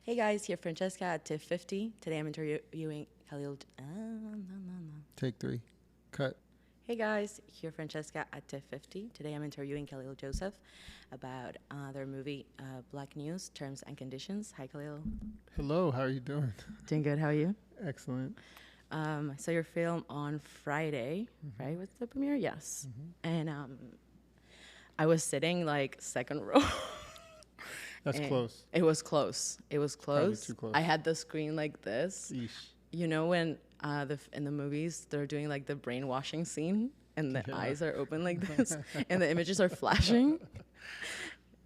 Hey guys, here Francesca at Tiff 50. Today I'm interviewing Khalil. Take 3. Cut. Hey guys, here Francesca at Tiff 50. Today I'm interviewing Khalil Joseph about their movie Black News, Terms and Conditions. Hi Khalil. Hello, how are you doing? Doing good, how are you? Excellent. I saw your film on Friday, right? What's the premiere? Yes. And I was sitting like second row. That's close. It was close. It was close. Probably too close. I had the screen like this. Eesh. You know when in the movies they're doing like the brainwashing scene and the eyes are open like this and the images are flashing.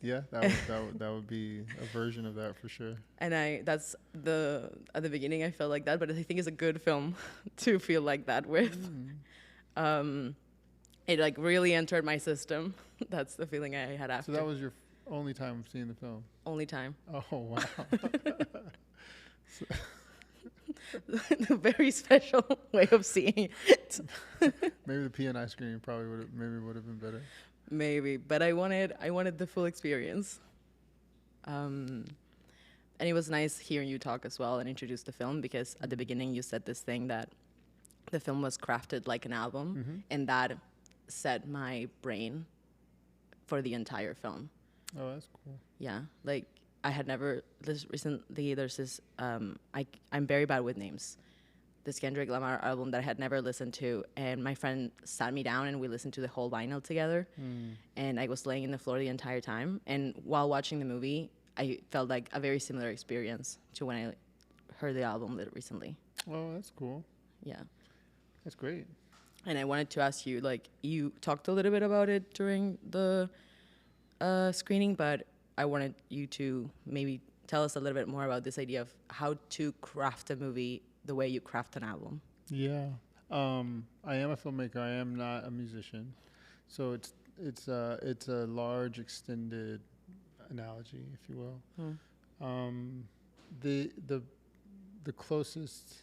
Yeah, that would be a version of that for sure. And at the beginning I felt like that, but I think it's a good film to feel like that with. It like really entered my system. That's the feeling I had after. So that was your only time seeing the film? Only time. Oh, wow. A very special way of seeing it. Maybe the P&I screen probably would have been better. Maybe, but I wanted the full experience. And it was nice hearing you talk as well and introduce the film, because at the beginning you said this thing that the film was crafted like an album, and that set my brain for the entire film. Oh, that's cool. Yeah, like I had never recently. There's this. I'm very bad with names. This Kendrick Lamar album that I had never listened to, and my friend sat me down and we listened to the whole vinyl together. And I was laying in the floor the entire time. And while watching the movie, I felt like a very similar experience to when I heard the album recently. Oh, that's cool. Yeah, That's great. and I wanted to ask you, like, you talked a little bit about it during the screening, but I wanted you to maybe tell us a little bit more about this idea of how to craft a movie the way you craft an album. Yeah. I am a filmmaker. I am not a musician. So it's a large extended analogy, if you will. The closest,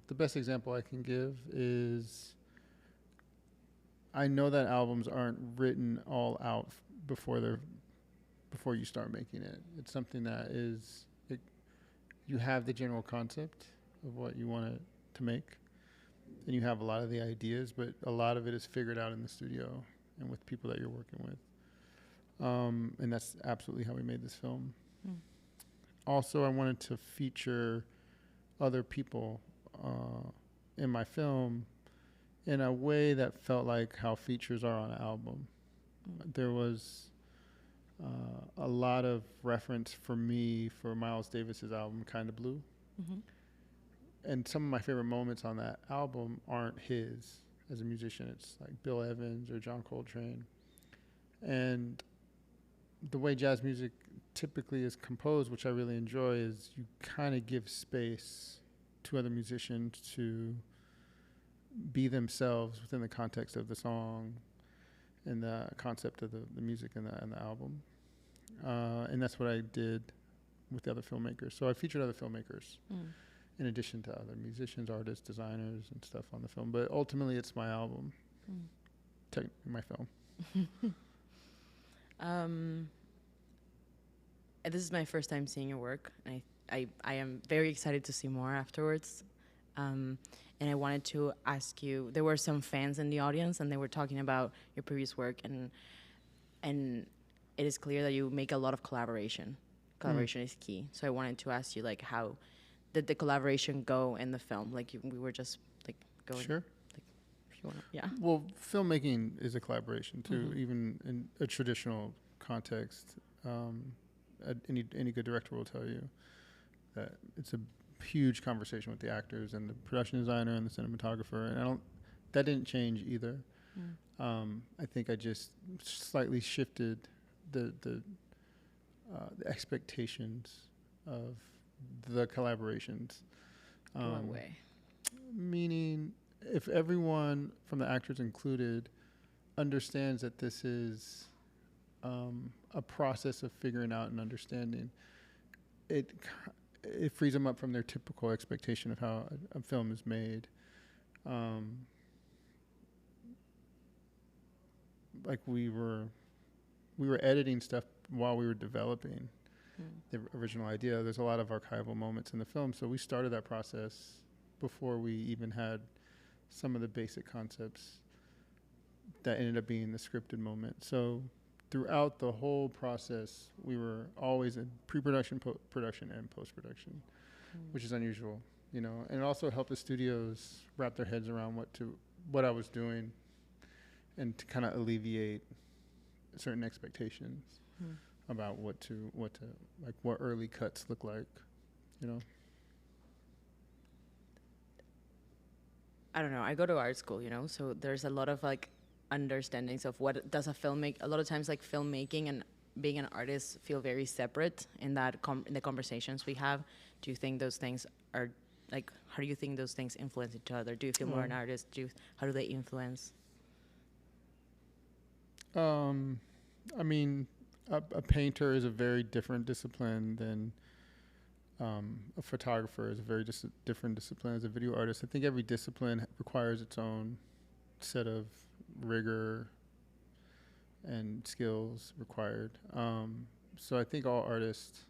the best example I can give is, I know that albums aren't written all out before you start making it. It's something that you have the general concept of what you want it to make, and you have a lot of the ideas, but a lot of it is figured out in the studio and with people that you're working with. And that's absolutely how we made this film. Also, I wanted to feature other people in my film in a way that felt like how features are on an album. There was a lot of reference for me for Miles Davis's album, Kinda Blue. And some of my favorite moments on that album aren't his as a musician. It's like Bill Evans or John Coltrane. And the way jazz music typically is composed, which I really enjoy, is you kind of give space to other musicians to be themselves within the context of the song and the concept of the music and the album. And that's what I did with the other filmmakers. So I featured other filmmakers in addition to other musicians, artists, designers, and stuff on the film. But ultimately, it's my album, my film. This is my first time seeing your work, and I am very excited to see more afterwards. And I wanted to ask you, there were some fans in the audience, and they were talking about your previous work, and it is clear that you make a lot of collaboration. Collaboration is key. So I wanted to ask you, like, how did the collaboration go in the film? Like, we were just, like, going... Sure. Like, if you want to... Yeah. Well, filmmaking is a collaboration, too, even in a traditional context. Any good director will tell you that it's a huge conversation with the actors and the production designer and the cinematographer, and that didn't change either. I think I just slightly shifted the expectations of the collaborations. What way? Meaning, if everyone from the actors included understands that this is a process of figuring out and understanding, it frees them up from their typical expectation of how a film is made. Like we were editing stuff while we were developing. original idea. There's a lot of archival moments in the film, so we started that process before we even had some of the basic concepts that ended up being the scripted moment. So throughout the whole process, we were always in pre-production, production, and post-production, which is unusual, you know. And it also helped the studios wrap their heads around what I was doing, and to kind of alleviate certain expectations about what early cuts look like, you know. I don't know. I go to art school, you know, so there's a lot of like understandings of what does a film make. A lot of times, like filmmaking and being an artist feel very separate in that in the conversations we have. Do you think those things are like? How do you think those things influence each other? Do you feel more an artist? How do they influence? I mean, a painter is a very different discipline than a photographer is a very different discipline as a video artist. I think every discipline requires its own set of rigor and skills required. So I think all artists,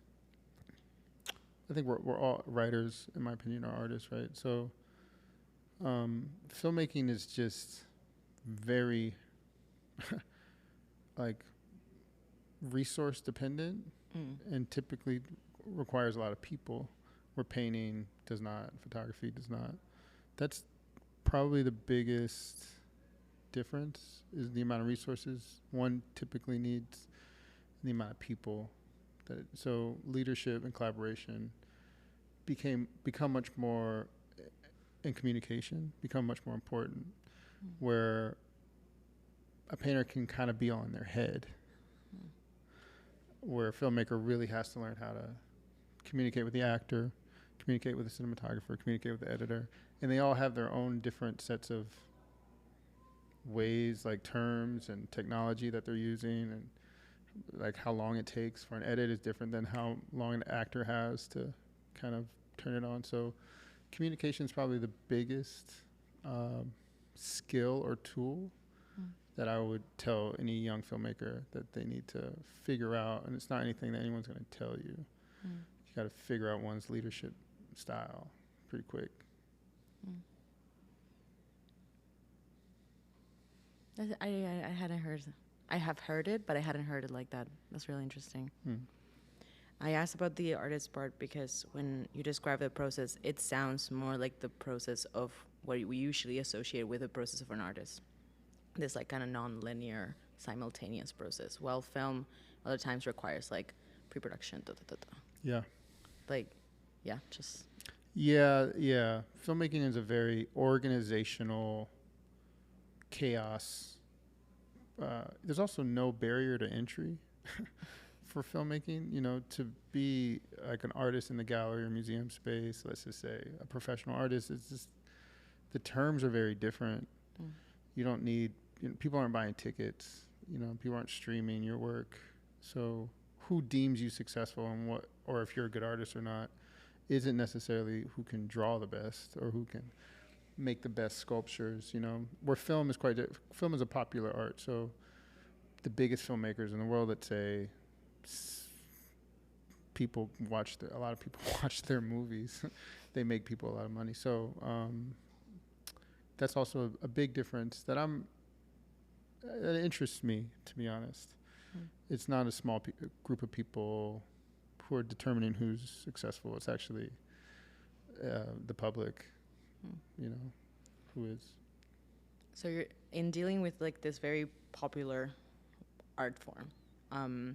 I think we're all writers, in my opinion, are artists, right? So filmmaking is just very like resource dependent and typically requires a lot of people, where painting does not, photography does not. That's probably the biggest difference, is the amount of resources one typically needs, the amount of people. So leadership and collaboration become much more, and communication become much more important, where a painter can kind of be on their head, where a filmmaker really has to learn how to communicate with the actor, communicate with the cinematographer, communicate with the editor, and they all have their own different sets of ways, like terms and technology that they're using, and like how long it takes for an edit is different than how long an actor has to kind of turn it on. So communication is probably the biggest skill or tool that I would tell any young filmmaker that they need to figure out. And it's not anything that anyone's going to tell you. You got to figure out one's leadership style pretty quick. I hadn't heard. I have heard it, but I hadn't heard it like that. That's really interesting. I asked about the artist part because when you describe the process, it sounds more like the process of what we usually associate with the process of an artist. This like kind of non-linear, simultaneous process. While film other times requires like pre-production. Yeah. Like, yeah, just. Yeah. Filmmaking is a very organizational chaos. There's also no barrier to entry for filmmaking. You know, to be like an artist in the gallery or museum space, let's just say a professional artist, it's just, the terms are very different. You don't need, people aren't buying tickets, people aren't streaming your work. So who deems you successful and what, or if you're a good artist or not, isn't necessarily who can draw the best or who can make the best sculptures, where film is film is a popular art. So the biggest filmmakers in the world, let's say, a lot of people watch their movies. They make people a lot of money. So that's also a big difference that interests me, to be honest. It's not a small group of people who are determining who's successful. It's actually the public, who is. So you're in dealing with like this very popular art form.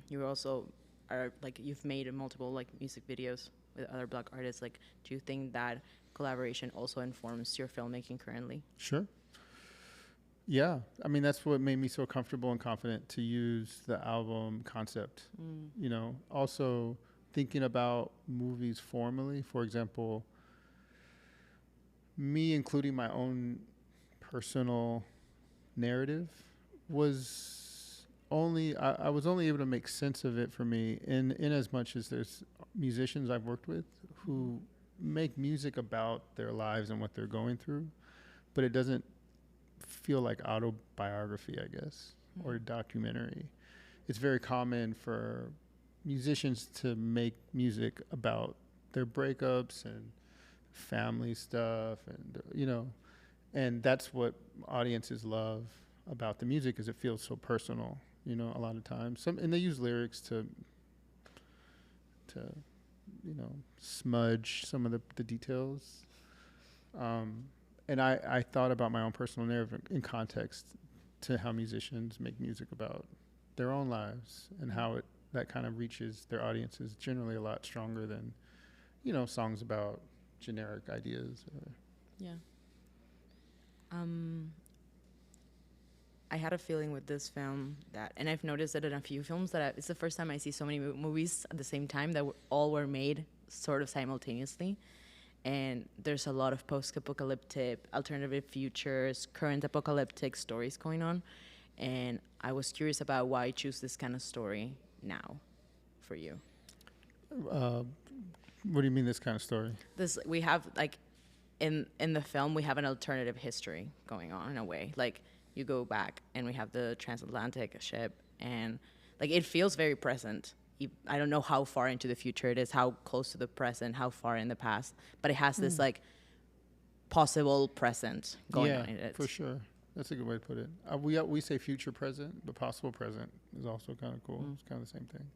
You also are like, you've made multiple like music videos with other Black artists. Like, do you think that collaboration also informs your filmmaking currently? Sure. Yeah, I mean, that's what made me so comfortable and confident to use the album concept. Also thinking about movies formally. For example, me including my own personal narrative was I was only able to make sense of it for me in as much as there's musicians I've worked with who make music about their lives and what they're going through, but it doesn't feel like autobiography, I guess, or documentary. It's very common for musicians to make music about their breakups and family stuff, and and that's what audiences love about the music, is it feels so personal. A lot of times, and they use lyrics to smudge some of the details. And I thought about my own personal narrative in context to how musicians make music about their own lives, and how that kind of reaches their audiences generally a lot stronger than, songs about generic ideas. Yeah. I had a feeling with this film and I've noticed it in a few films, that it's the first time I see so many movies at the same time that all were made sort of simultaneously. And there's a lot of post-apocalyptic, alternative futures, current apocalyptic stories going on. And I was curious about why choose this kind of story now for you. What do you mean, this kind of story? We have, like, in the film, we have an alternative history going on in a way. Like, you go back and we have the transatlantic ship, and like it feels very present. I don't know how far into the future it is, how close to the present, how far in the past, but it has this like possible present going on in it. Yeah, for sure. That's a good way to put it. We say future present, but possible present is also kind of cool. It's kind of the same thing.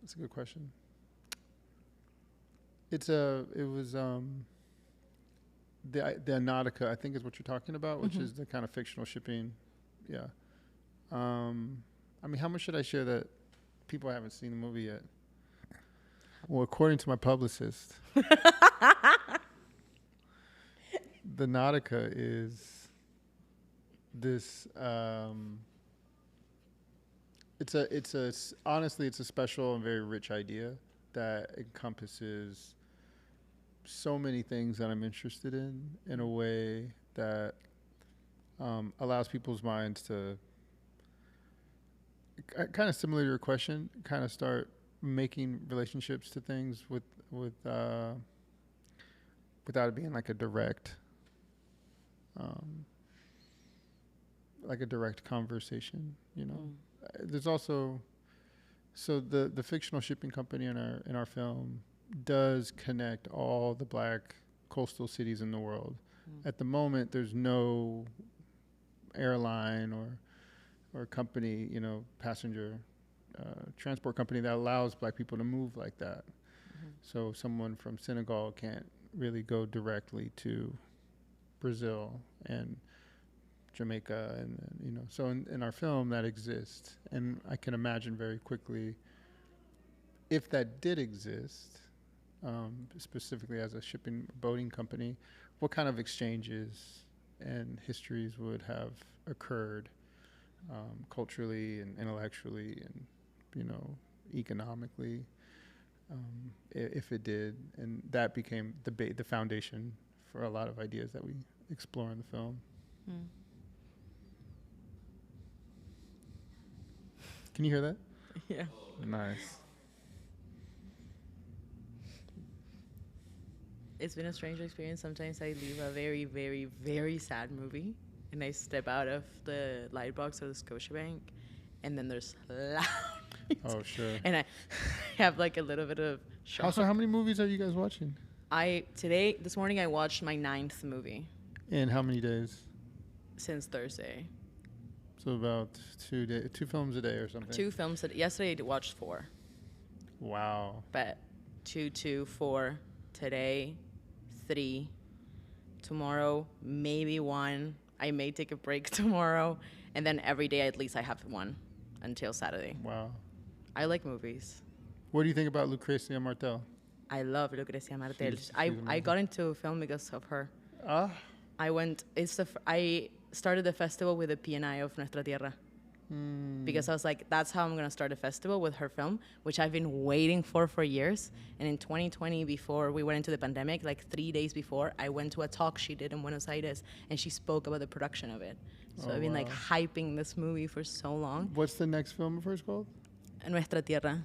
That's a good question. It was the Nautica, I think, is what you're talking about, which is the kind of fictional shipping. Yeah. I mean, how much should I share that people haven't seen the movie yet? Well, according to my publicist, the Nautica is this. Honestly, it's a special and very rich idea that encompasses so many things that I'm interested in a way that allows people's minds to, kind of similar to your question, kind of start making relationships to things without it being like a direct conversation. There's also, so the fictional shipping company in our film does connect all the Black coastal cities in the world. At the moment, there's no airline or company, passenger transport company that allows Black people to move like that. So someone from Senegal can't really go directly to Brazil and Jamaica, and so in our film that exists, and I can imagine very quickly, if that did exist, specifically as a shipping boating company, what kind of exchanges and histories would have occurred culturally and intellectually and economically, if it did, and that became the foundation for a lot of ideas that we explore in the film. Can you hear that? Yeah. Nice. It's been a strange experience. Sometimes I leave a very, very, very sad movie and I step out of the light box of the Scotiabank, and then there's loud Oh, sure. and I have like a little bit of shock. Also, how many movies are you guys watching? This morning I watched my 9th movie. In how many days? Since Thursday. So about 2 films a day or something? 2 films. Yesterday I watched 4. Wow. But 2, 4. Today, 3. Tomorrow, maybe 1. I may take a break tomorrow. And then every day at least I have 1 until Saturday. Wow. I like movies. What do you think about Lucrecia Martel? I love Lucrecia Martel. I got into film because of her. I started the festival with a P&I of Nuestra Tierra. Because I was like, that's how I'm going to start a festival, with her film, which I've been waiting for years. And in 2020, before we went into the pandemic, like 3 days before, I went to a talk she did in Buenos Aires, and she spoke about the production of it. So I've been like hyping this movie for so long. What's the next film of hers called? Nuestra Tierra.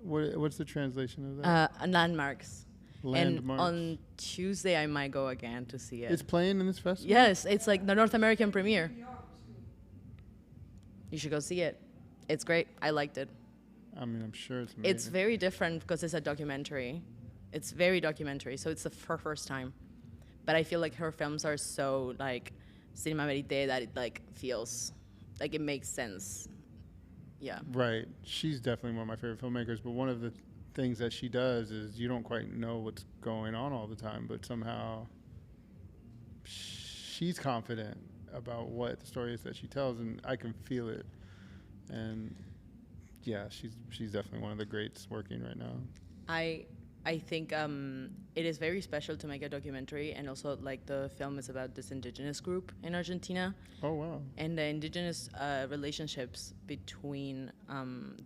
What's the translation of that? Landmarks. Landmarks. And on Tuesday, I might go again to see it. It's playing in this festival? Yes, it's like the North American premiere. You should go see it. It's great. I liked it. I mean, I'm sure it's amazing. It's very different because it's a documentary. It's very documentary, so it's her first time. But I feel like her films are so like cinema verite that it like feels like it makes sense. Yeah. Right. She's definitely one of my favorite filmmakers, but one of the things that she does is you don't quite know what's going on all the time, but somehow she's confident about what the story is that she tells, and I can feel it. And yeah, she's definitely one of the greats working right now. I think it is very special to make a documentary, and also like the film is about this indigenous group in Argentina. Oh wow! And the indigenous relationships between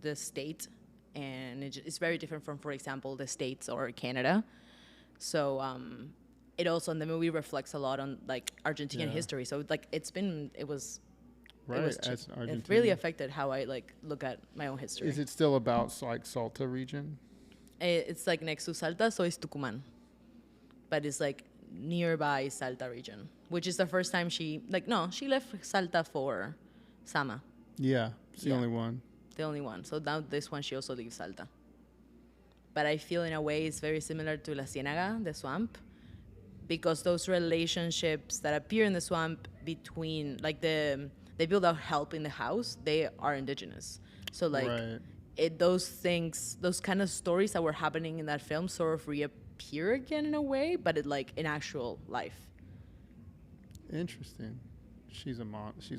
the state and it's very different from, for example, the States or Canada. So it also in the movie reflects a lot on like Argentinian history. So like it really affected how I like look at my own history. Is it still about like Salta region? It's like next to Salta, so it's Tucumán, but it's like nearby Salta region, which is the first time she left Salta for Sama. Yeah, it's the only one. The only one. So now this one she also leaves Salta. But I feel in a way it's very similar to La Ciénaga, the swamp, because those relationships that appear in the swamp between like they build out help in the house, they are indigenous. So like those things, those kind of stories that were happening in that film sort of reappear again in a way, but it like in actual life. Interesting. She's a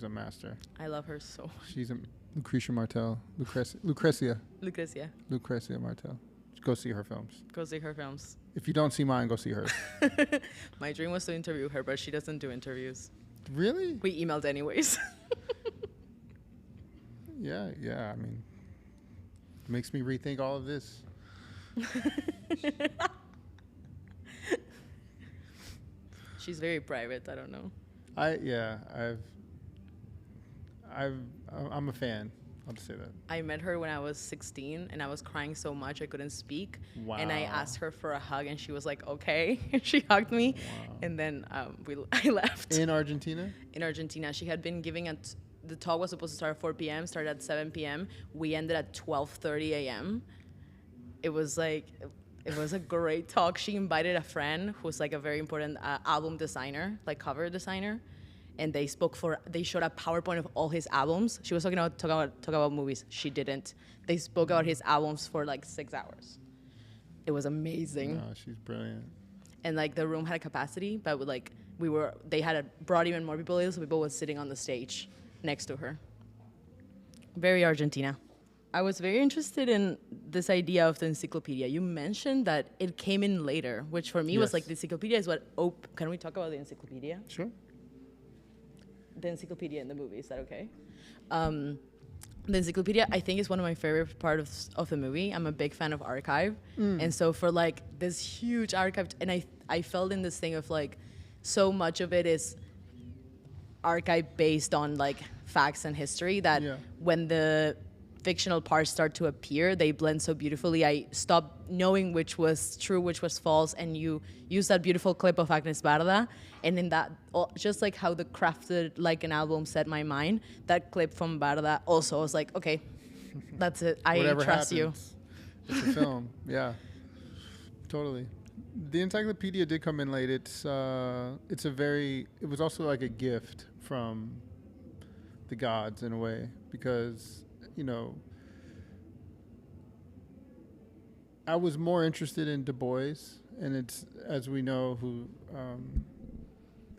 master. I love her so much. She's a Lucretia Martel. Lucrecia Martel. Go see her films. Go see her films. If you don't see mine, go see hers. My dream was to interview her, but she doesn't do interviews. Really? We emailed anyways. Yeah. I mean, it makes me rethink all of this. She's very private. I don't know. I'm a fan. I'll just say that. I met her when I was 16, and I was crying so much I couldn't speak. Wow. And I asked her for a hug, and she was like, okay. And she hugged me. Wow. And then I left. In Argentina? In Argentina. She had been giving the talk was supposed to start at 4 p.m., started at 7 p.m. We ended at 12:30 a.m. It was a great talk. She invited a friend who's like a very important album designer, like cover designer. And they showed a PowerPoint of all his albums. She was talk about movies. She didn't. They spoke about his albums for like 6 hours. It was amazing. No, she's brilliant. And like the room had a capacity, but they had brought even more people in, so people was sitting on the stage next to her. Very Argentina. I was very interested in this idea of the encyclopedia. You mentioned that it came in later, which for me was like the encyclopedia is what. Can we talk about the encyclopedia? Sure. The encyclopedia in the movie, is that okay? The encyclopedia, I think, is one of my favorite parts of the movie. I'm a big fan of archive. And so for like this huge archive, and I felt in this thing of like so much of it is archive based on like facts and history that when the fictional parts start to appear, they blend so beautifully. I stopped knowing which was true, which was false, and you use that beautiful clip of Agnes Barda, and in that, just like how the crafted like an album set my mind, that clip from Barda also was like, okay, that's it. I trust you. It's a film, yeah, totally. The encyclopedia did come in late. It was also like a gift from the gods in a way, because I was more interested in Du Bois, and it's, as we know, who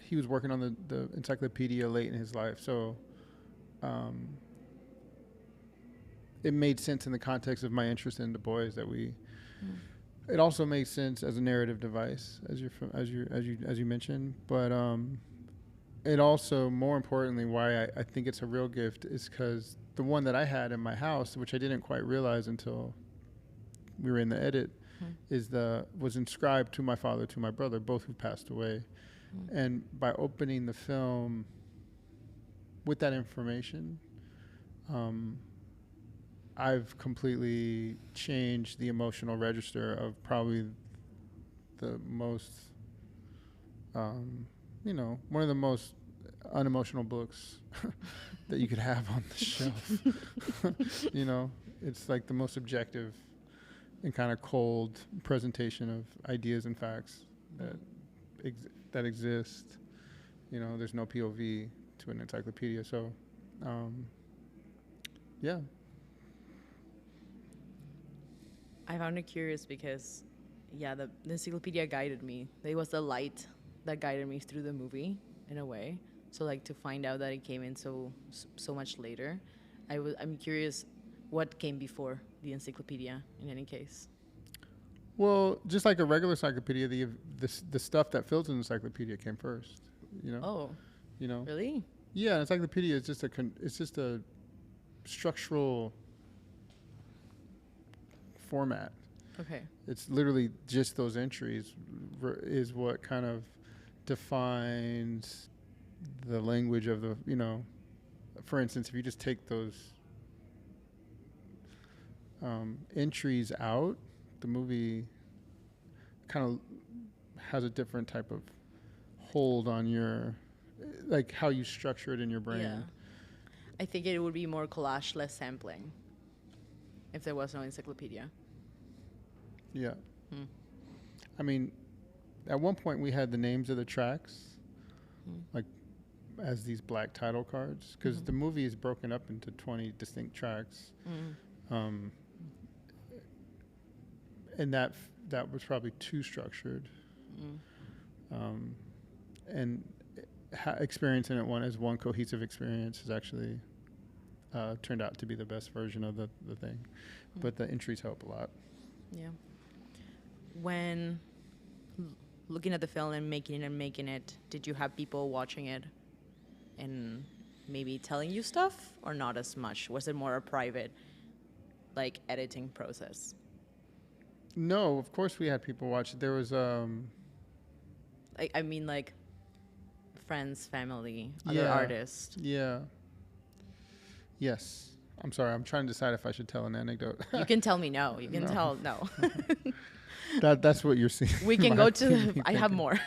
he was working on the encyclopedia late in his life, so it made sense in the context of my interest in Du Bois that it also makes sense as a narrative device, as you mentioned, but it also, more importantly, why I think it's a real gift is because the one that I had in my house, which I didn't quite realize until we were in the edit, was inscribed to my father, to my brother, both who passed away. And by opening the film with that information, I've completely changed the emotional register of probably the most, one of the most unemotional books that you could have on the shelf. You know, it's like the most objective and kind of cold presentation of ideas and facts that exist. You know, there's no POV to an encyclopedia. So, yeah. I found it curious because, yeah, the encyclopedia guided me. It was the light that guided me through the movie in a way. So like to find out that it came in so much later, I'm curious what came before the encyclopedia in any case. Well, just like a regular encyclopedia, the stuff that fills an encyclopedia came first. You know. Oh. You know. Really? Yeah, an encyclopedia is just a structural format. Okay. It's literally just those entries is what kind of defines the language of the, you know, for instance, if you just take those entries out, the movie kind of has a different type of hold on your, like how you structure it in your brain. Yeah. I think it would be more collage, less sampling if there was no encyclopedia. Yeah. I mean, at one point we had the names of the tracks, like as these black title cards, because the movie is broken up into 20 distinct tracks. And that was probably too structured. And experiencing it as one cohesive experience has actually turned out to be the best version of the thing. But the entries help a lot. Yeah. When looking at the film and making it, did you have people watching it and maybe telling you stuff, or not as much? Was it more a private, like, editing process? No, of course we had people watch it. There was I mean, like, friends, family, other artists. Yeah. Yes. I'm sorry. I'm trying to decide if I should tell an anecdote. You can tell me no. You can tell no. That's what you're seeing. We can go to. I have more.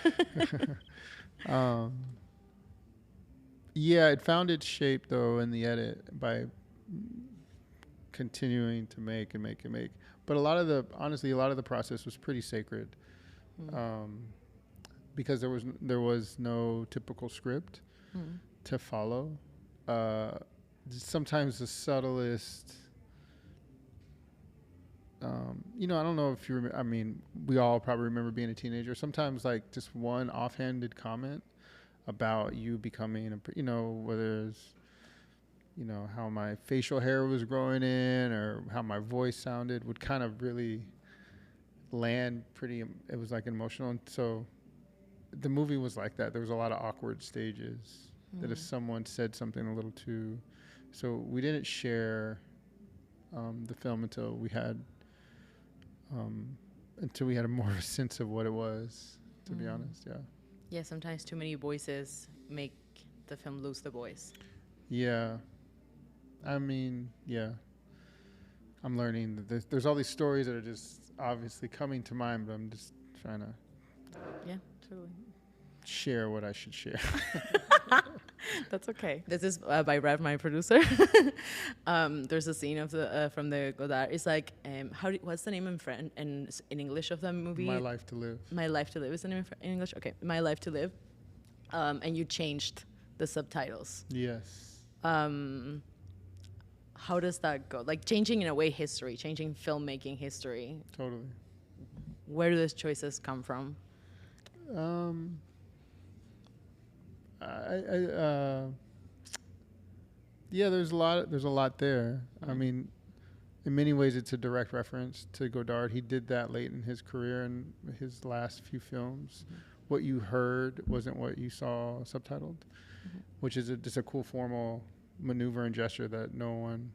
Yeah, it found its shape though in the edit by continuing to make. But honestly, a lot of the process was pretty sacred, because there was no typical script to follow. Sometimes the subtlest, you know, I don't know if you remember, I mean, we all probably remember being a teenager. Sometimes like just one offhanded comment about you becoming, you know, whether it's, you know, how my facial hair was growing in or how my voice sounded would kind of really land it was like emotional. And so the movie was like that. There was a lot of awkward stages that if someone said something a little too, so we didn't share the film until we had a more sense of what it was, to be honest. Yeah. Yeah, sometimes too many voices make the film lose the voice. Yeah. I mean, yeah. I'm learning that there's all these stories that are just obviously coming to mind, but I'm just trying to share what I should share. That's okay. This is by Rev, my producer. There's a scene of from the Godard. It's like, what's the name in English of the movie? My Life to Live. My Life to Live is the name in English. Okay, My Life to Live. And you changed the subtitles. Yes. How does that go? Like changing in a way history, changing filmmaking history. Totally. Where do those choices come from? Yeah, there's a lot there. I mean, in many ways, it's a direct reference to Godard. He did that late in his career in his last few films. What you heard wasn't what you saw subtitled, which is just a cool formal maneuver and gesture that no one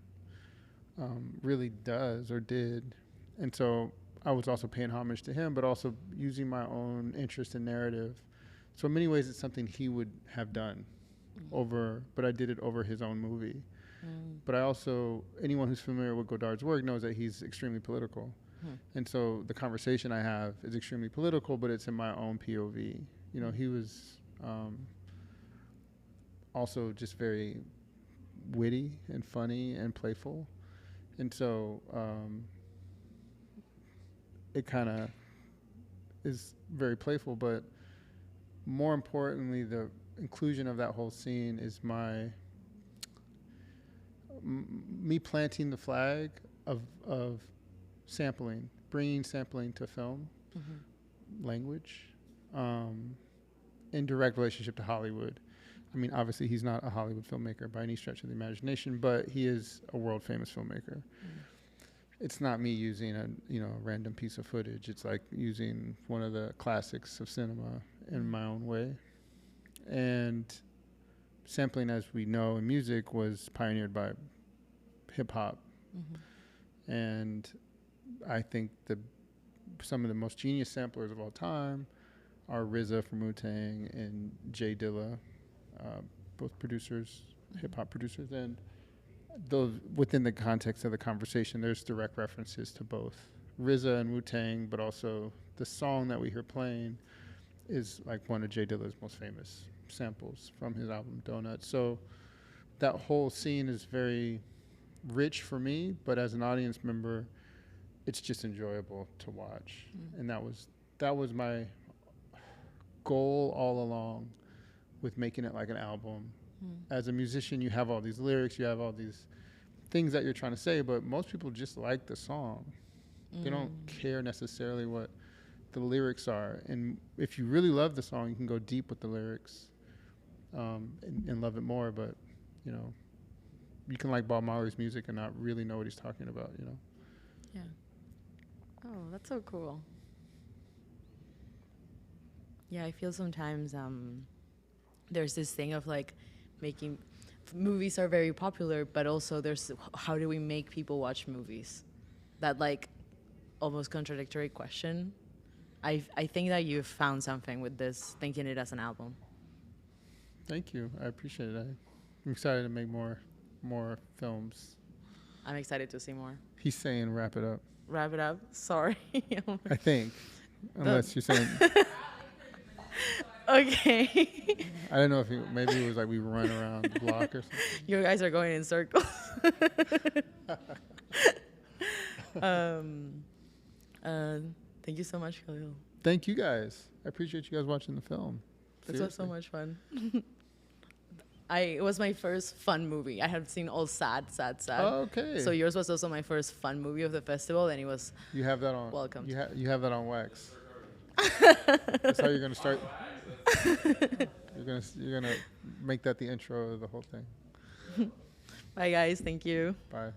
really does or did. And so I was also paying homage to him, but also using my own interest in narrative. So in many ways, it's something he would have done but I did it over his own movie. But I also, anyone who's familiar with Godard's work knows that he's extremely political. And so the conversation I have is extremely political, but it's in my own POV. You know, he was also just very witty and funny and playful. And so it kind of is very playful, but more importantly, the inclusion of that whole scene is me planting the flag of sampling, bringing sampling to film language in direct relationship to Hollywood. I mean, obviously, he's not a Hollywood filmmaker by any stretch of the imagination, but he is a world famous filmmaker. It's not me using a random piece of footage. It's like using one of the classics of cinema in my own way. And sampling, as we know in music, was pioneered by hip hop. And I think some of the most genius samplers of all time are RZA from Wu-Tang and Jay Dilla, both producers, hip hop producers. And those, within the context of the conversation, there's direct references to both RZA and Wu-Tang, but also the song that we hear playing is like one of Jay Dilla's most famous samples from his album Donuts. So that whole scene is very rich for me, but as an audience member, it's just enjoyable to watch. And that was my goal all along with making it like an album. As a musician, you have all these lyrics, you have all these things that you're trying to say, but most people just like the song. They don't care necessarily what the lyrics are. And if you really love the song, you can go deep with the lyrics and love it more. But, you can like Bob Marley's music and not really know what he's talking about, Yeah. Oh, that's so cool. Yeah, I feel sometimes there's this thing of like making movies are very popular, but also there's how do we make people watch movies? That like almost contradictory question. I think that you've found something with this, thinking it as an album. Thank you. I appreciate it. I'm excited to make more films. I'm excited to see more. He's saying wrap it up. Wrap it up. Sorry. I think. Unless you're saying. Okay. I don't know if maybe it was like we run around the block or something. You guys are going in circles. Thank you so much, Khalil. Thank you guys. I appreciate you guys watching the film. This was so much fun. It was my first fun movie. I have seen all sad. Oh, okay. So yours was also my first fun movie of the festival, and it was. You have that on. Welcome. You have that on wax. That's how you're gonna start. You're gonna make that the intro of the whole thing. Bye, guys. Thank you. Bye.